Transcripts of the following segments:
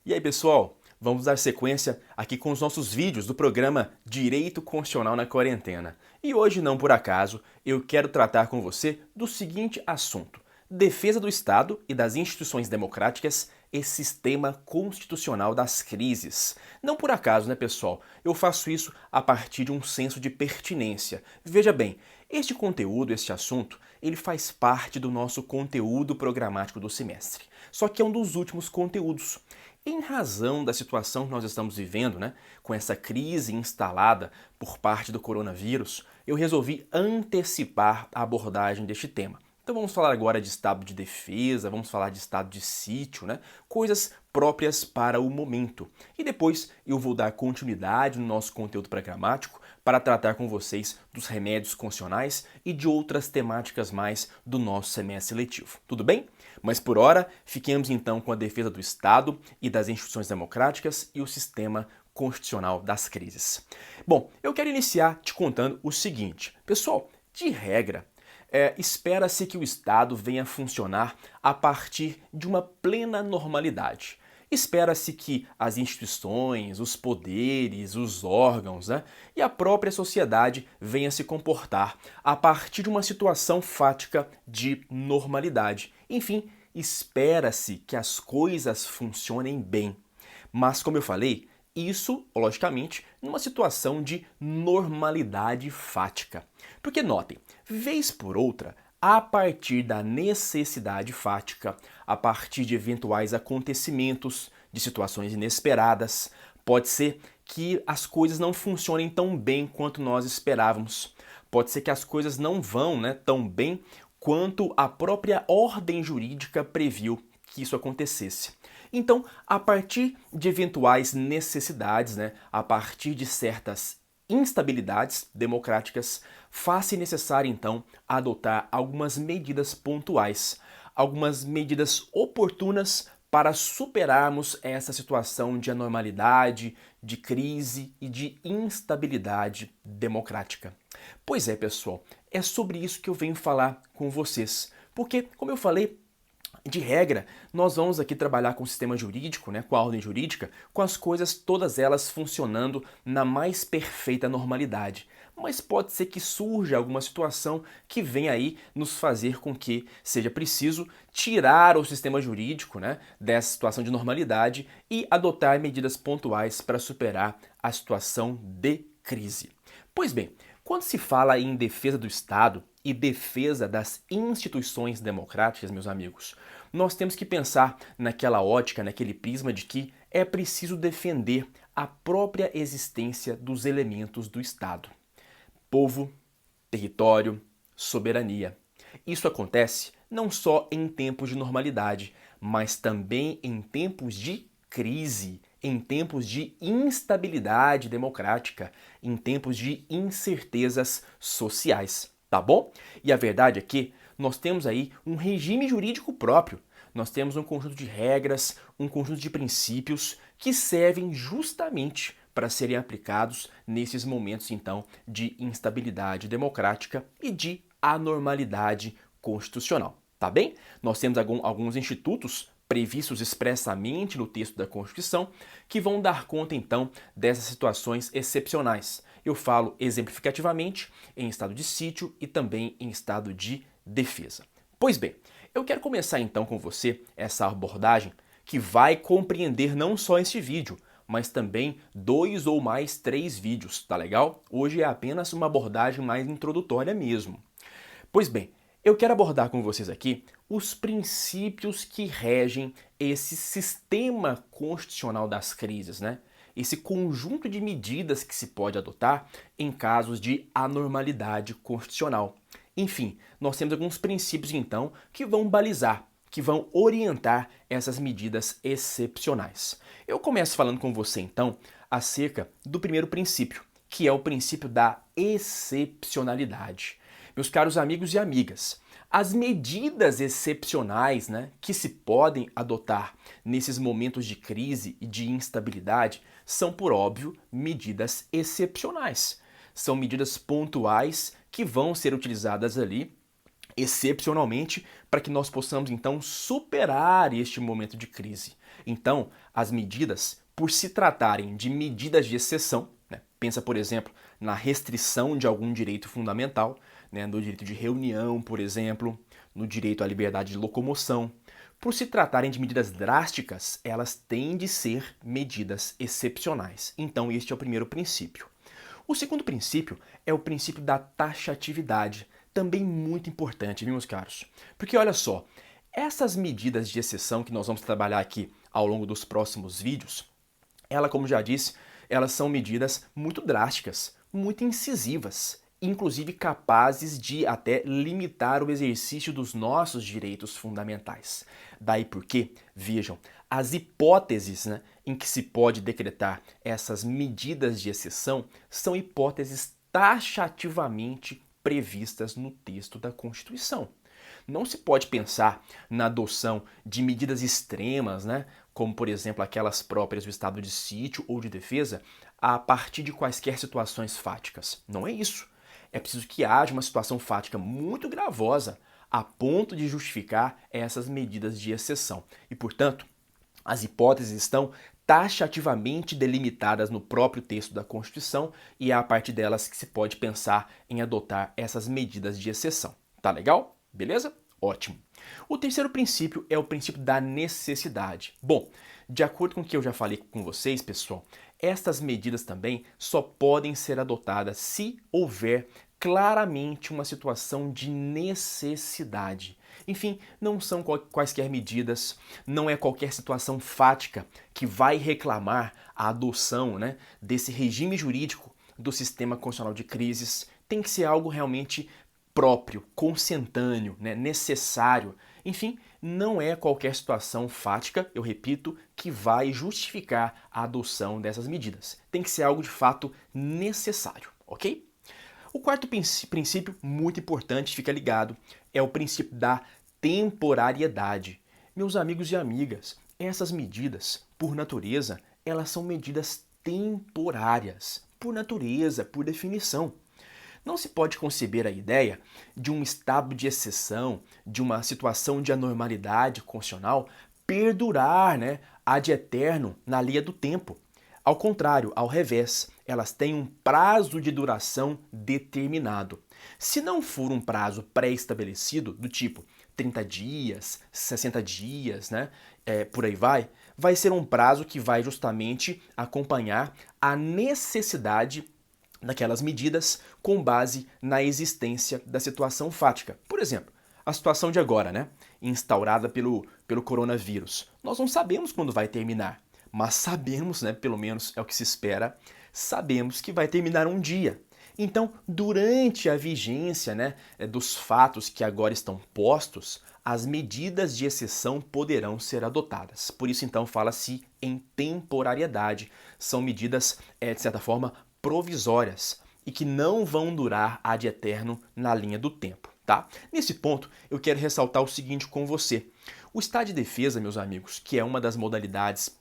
E aí, pessoal, vamos dar sequência aqui com os nossos vídeos do programa Direito Constitucional na Quarentena. E hoje, não por acaso, eu quero tratar com você do seguinte assunto: defesa do Estado e das instituições democráticas e sistema constitucional das crises. Não por acaso, né, pessoal? Eu faço isso a partir de um senso de pertinência. Veja bem, este conteúdo, este assunto, ele faz parte do nosso conteúdo programático do semestre. Só que é um dos últimos conteúdos. Em razão da situação que nós estamos vivendo, né, com essa crise instalada por parte do coronavírus, eu resolvi antecipar a abordagem deste tema. Então vamos falar agora de estado de defesa, vamos falar de estado de sítio, né? Coisas próprias para o momento. E depois eu vou dar continuidade no nosso conteúdo programático para tratar com vocês dos remédios constitucionais e de outras temáticas mais do nosso semestre letivo. Tudo bem? Mas por hora, fiquemos então com a defesa do Estado e das instituições democráticas e o sistema constitucional das crises. Bom, eu quero iniciar te contando o seguinte. Pessoal, de regra, espera-se que o Estado venha funcionar a partir de uma plena normalidade. Espera-se que as instituições, os poderes, os órgãos, né, e a própria sociedade venha se comportar a partir de uma situação fática de normalidade. Enfim, espera-se que as coisas funcionem bem. Mas, como eu falei, isso, logicamente, numa situação de normalidade fática. Porque notem, vez por outra, a partir da necessidade fática, a partir de eventuais acontecimentos, de situações inesperadas, pode ser que as coisas não funcionem tão bem quanto nós esperávamos. Pode ser que as coisas não vão, né, tão bem quanto a própria ordem jurídica previu que isso acontecesse. Então, a partir de eventuais necessidades, né, a partir de certas instabilidades democráticas, faz-se necessário então adotar algumas medidas pontuais, algumas medidas oportunas para superarmos essa situação de anormalidade, de crise e de instabilidade democrática. Pois é, pessoal, é sobre isso que eu venho falar com vocês, porque, como eu falei, de regra, nós vamos aqui trabalhar com o sistema jurídico, né, com a ordem jurídica, com as coisas todas elas funcionando na mais perfeita normalidade. Mas pode ser que surja alguma situação que venha aí nos fazer com que seja preciso tirar o sistema jurídico, né, dessa situação de normalidade e adotar medidas pontuais para superar a situação de crise. Pois bem, quando se fala em defesa do Estado e defesa das instituições democráticas, meus amigos, nós temos que pensar naquela ótica, naquele prisma de que é preciso defender a própria existência dos elementos do Estado. Povo, território, soberania. Isso acontece não só em tempos de normalidade, mas também em tempos de crise, em tempos de instabilidade democrática, em tempos de incertezas sociais, tá bom? E a verdade é que nós temos aí um regime jurídico próprio. Nós temos um conjunto de regras, um conjunto de princípios que servem justamente para serem aplicados nesses momentos, então, de instabilidade democrática e de anormalidade constitucional, tá bem? Nós temos alguns institutos previstos expressamente no texto da Constituição que vão dar conta, então, dessas situações excepcionais. Eu falo exemplificativamente em estado de sítio e também em estado de defesa. Pois bem, eu quero começar então com você essa abordagem que vai compreender não só este vídeo, mas também 2 ou mais 3 vídeos, tá legal? Hoje é apenas uma abordagem mais introdutória mesmo. Pois bem, eu quero abordar com vocês aqui os princípios que regem esse sistema constitucional das crises, né? Esse conjunto de medidas que se pode adotar em casos de anormalidade constitucional. Enfim, nós temos alguns princípios então que vão balizar, que vão orientar essas medidas excepcionais. Eu começo falando com você então acerca do primeiro princípio, que é o princípio da excepcionalidade. Meus caros amigos e amigas, as medidas excepcionais, né, que se podem adotar nesses momentos de crise e de instabilidade são, por óbvio, medidas excepcionais. São medidas pontuais que vão ser utilizadas ali excepcionalmente para que nós possamos então superar este momento de crise. Então, as medidas, por se tratarem de medidas de exceção, né, pensa, por exemplo, na restrição de algum direito fundamental, né, no direito de reunião, por exemplo, no direito à liberdade de locomoção. Por se tratarem de medidas drásticas, elas têm de ser medidas excepcionais. Então, este é o primeiro princípio. O segundo princípio é o princípio da taxatividade, também muito importante, meus caros. Porque olha só, essas medidas de exceção que nós vamos trabalhar aqui ao longo dos próximos vídeos, como já disse, elas são medidas muito drásticas, muito incisivas, inclusive capazes de até limitar o exercício dos nossos direitos fundamentais. Daí porque, vejam, as hipóteses, né, em que se pode decretar essas medidas de exceção são hipóteses taxativamente previstas no texto da Constituição. Não se pode pensar na adoção de medidas extremas, né, como por exemplo aquelas próprias do estado de sítio ou de defesa, a partir de quaisquer situações fáticas. Não é isso. É preciso que haja uma situação fática muito gravosa a ponto de justificar essas medidas de exceção. E, portanto, as hipóteses estão taxativamente delimitadas no próprio texto da Constituição e é a partir delas que se pode pensar em adotar essas medidas de exceção. Tá legal? Beleza? Ótimo. O terceiro princípio é o princípio da necessidade. Bom, de acordo com o que eu já falei com vocês, pessoal, estas medidas também só podem ser adotadas se houver claramente uma situação de necessidade. Enfim, não são quaisquer medidas, não é qualquer situação fática que vai reclamar a adoção, né, desse regime jurídico do sistema constitucional de crises. Tem que ser algo realmente próprio, consentâneo, né, necessário. Enfim, não é qualquer situação fática, eu repito, que vai justificar a adoção dessas medidas. Tem que ser algo de fato necessário, ok? O quarto princípio, muito importante, fica ligado, é o princípio da temporariedade. Meus amigos e amigas, essas medidas, por natureza, elas são medidas temporárias, por natureza, por definição. Não se pode conceber a ideia de um estado de exceção, de uma situação de anormalidade constitucional perdurar, né, ad eterno na linha do tempo. Ao contrário, ao revés, elas têm um prazo de duração determinado. Se não for um prazo pré-estabelecido, do tipo 30 dias, 60 dias, né, por aí vai ser um prazo que vai justamente acompanhar a necessidade daquelas medidas com base na existência da situação fática. Por exemplo, a situação de agora, né, instaurada pelo coronavírus. Nós não sabemos quando vai terminar, mas sabemos, né, pelo menos é o que se espera, sabemos que vai terminar um dia. Então, durante a vigência, né, dos fatos que agora estão postos, as medidas de exceção poderão ser adotadas. Por isso, então, fala-se em temporariedade. São medidas, de certa forma, provisórias e que não vão durar ad eterno na linha do tempo, tá? Nesse ponto, eu quero ressaltar o seguinte com você. O estado de defesa, meus amigos, que é uma das modalidades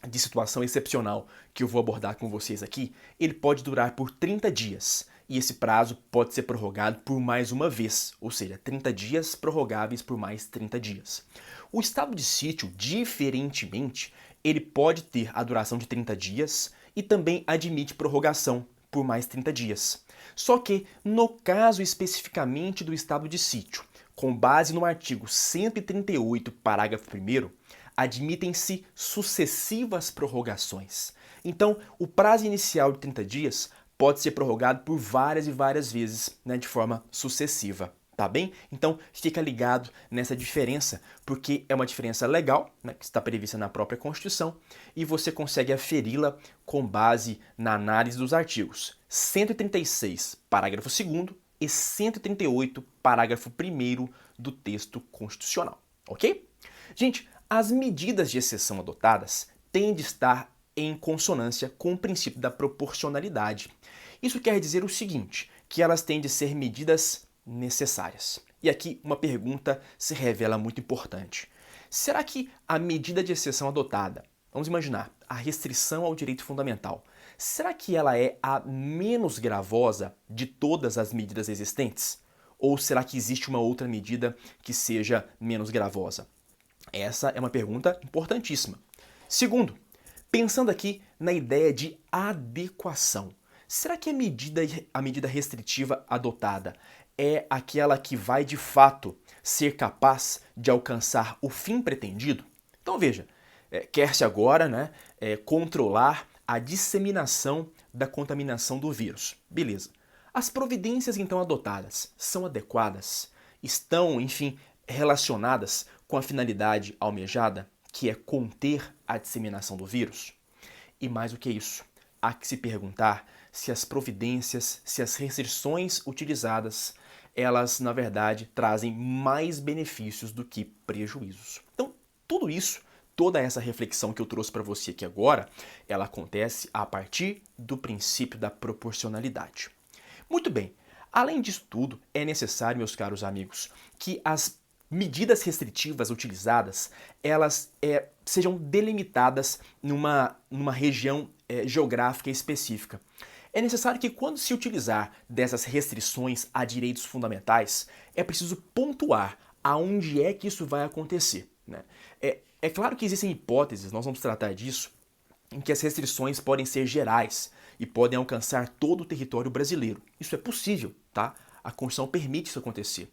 de situação excepcional que eu vou abordar com vocês aqui, ele pode durar por 30 dias. E esse prazo pode ser prorrogado por mais uma vez, ou seja, 30 dias prorrogáveis por mais 30 dias. O estado de sítio, diferentemente, ele pode ter a duração de 30 dias e também admite prorrogação por mais 30 dias. Só que, no caso especificamente do estado de sítio, com base no artigo 138, parágrafo 1º, admitem-se sucessivas prorrogações. Então, o prazo inicial de 30 dias pode ser prorrogado por várias e várias vezes, né, de forma sucessiva. Tá bem? Então, fica ligado nessa diferença, porque é uma diferença legal, né, que está prevista na própria Constituição, e você consegue aferi-la com base na análise dos artigos 136, parágrafo 2º, e 138, parágrafo 1º do texto constitucional. Ok? Gente, as medidas de exceção adotadas têm de estar em consonância com o princípio da proporcionalidade. Isso quer dizer o seguinte, que elas têm de ser medidas necessárias. E aqui uma pergunta se revela muito importante. Será que a medida de exceção adotada, vamos imaginar, a restrição ao direito fundamental, será que ela é a menos gravosa de todas as medidas existentes? Ou será que existe uma outra medida que seja menos gravosa? Essa é uma pergunta importantíssima. Segundo, pensando aqui na ideia de adequação. Será que a medida restritiva adotada é aquela que vai de fato ser capaz de alcançar o fim pretendido? Então veja, quer-se agora, controlar a disseminação da contaminação do vírus. Beleza. As providências então adotadas são adequadas? Estão, enfim, relacionadas com a finalidade almejada, que é conter a disseminação do vírus? E mais do que isso, há que se perguntar se as providências, se as restrições utilizadas, elas, na verdade, trazem mais benefícios do que prejuízos. Então, tudo isso, toda essa reflexão que eu trouxe para você aqui agora, ela acontece a partir do princípio da proporcionalidade. Muito bem, além disso tudo, é necessário, meus caros amigos, que as medidas restritivas utilizadas, elas sejam delimitadas numa região geográfica específica. É necessário que quando se utilizar dessas restrições a direitos fundamentais, é preciso pontuar aonde é que isso vai acontecer, né? É claro que existem hipóteses, nós vamos tratar disso, em que as restrições podem ser gerais e podem alcançar todo o território brasileiro. Isso é possível, tá? A Constituição permite isso acontecer.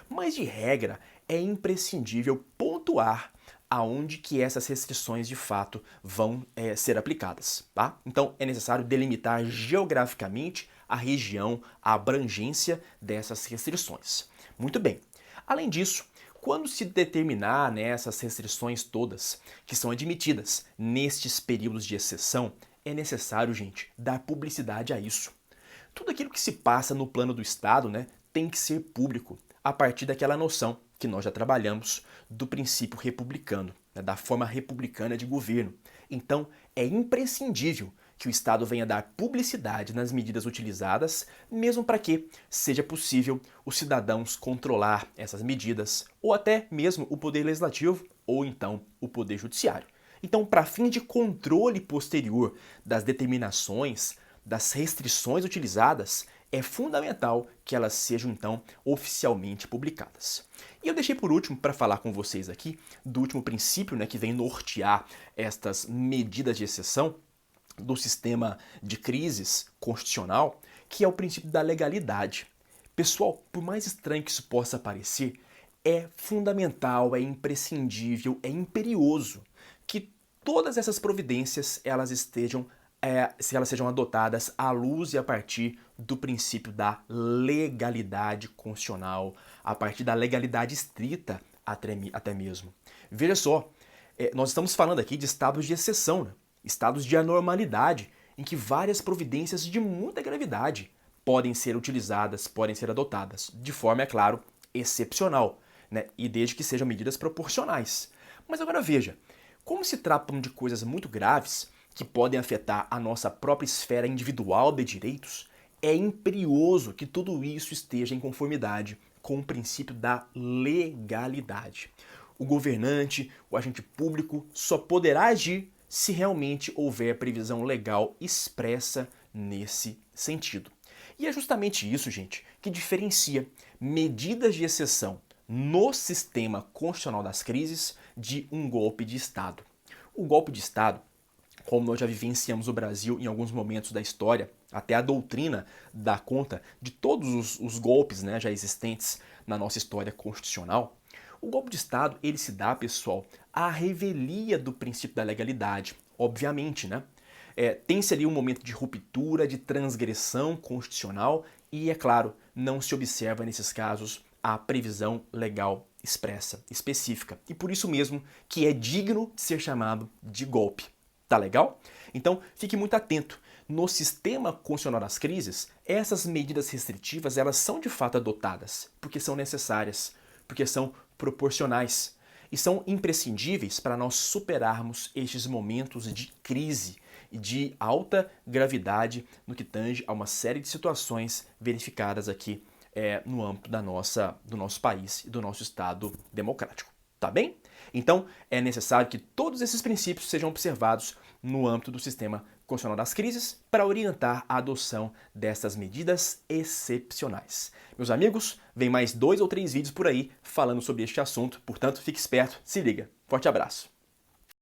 Mas, de regra, é imprescindível pontuar aonde que essas restrições de fato vão ser aplicadas, tá? Então, é necessário delimitar geograficamente a região, a abrangência dessas restrições. Muito bem. Além disso, quando se determinar essas restrições todas que são admitidas nestes períodos de exceção, é necessário, gente, dar publicidade a isso. Tudo aquilo que se passa no plano do Estado, tem que ser público, a partir daquela noção que nós já trabalhamos do princípio republicano, da forma republicana de governo. Então, é imprescindível que o Estado venha dar publicidade nas medidas utilizadas, mesmo para que seja possível os cidadãos controlar essas medidas, ou até mesmo o Poder Legislativo, ou então o Poder Judiciário. Então, para fim de controle posterior das determinações, das restrições utilizadas, é fundamental que elas sejam, então, oficialmente publicadas. E eu deixei por último para falar com vocês aqui do último princípio que vem nortear estas medidas de exceção do sistema de crises constitucional, que é o princípio da legalidade. Pessoal, por mais estranho que isso possa parecer, é fundamental, é imprescindível, é imperioso que todas essas providências elas sejam adotadas à luz e a partir do princípio da legalidade constitucional, a partir da legalidade estrita até mesmo. Veja só, nós estamos falando aqui de estados de exceção, estados de anormalidade, em que várias providências de muita gravidade podem ser utilizadas, podem ser adotadas, de forma, é claro, excepcional, e desde que sejam medidas proporcionais. Mas agora veja, como se tratam de coisas muito graves, que podem afetar a nossa própria esfera individual de direitos, é imperioso que tudo isso esteja em conformidade com o princípio da legalidade. O governante, o agente público, só poderá agir se realmente houver previsão legal expressa nesse sentido. E é justamente isso, gente, que diferencia medidas de exceção no sistema constitucional das crises de um golpe de Estado. O golpe de Estado, como nós já vivenciamos o Brasil em alguns momentos da história, até a doutrina dá conta de todos os golpes já existentes na nossa história constitucional. O golpe de Estado, ele se dá, pessoal, à revelia do princípio da legalidade, obviamente, tem-se ali um momento de ruptura, de transgressão constitucional e, é claro, não se observa nesses casos a previsão legal expressa, específica. E por isso mesmo que é digno de ser chamado de golpe. Tá legal? Então, fique muito atento. No sistema constitucional das crises, essas medidas restritivas, elas são de fato adotadas, porque são necessárias, porque são proporcionais e são imprescindíveis para nós superarmos estes momentos de crise e de alta gravidade no que tange a uma série de situações verificadas aqui no âmbito do nosso país e do nosso Estado democrático. Tá bem? Então, é necessário que todos esses princípios sejam observados no âmbito do sistema constitucional das crises para orientar a adoção dessas medidas excepcionais. Meus amigos, vem mais 2 ou 3 vídeos por aí falando sobre este assunto, portanto, fique esperto, se liga. Forte abraço!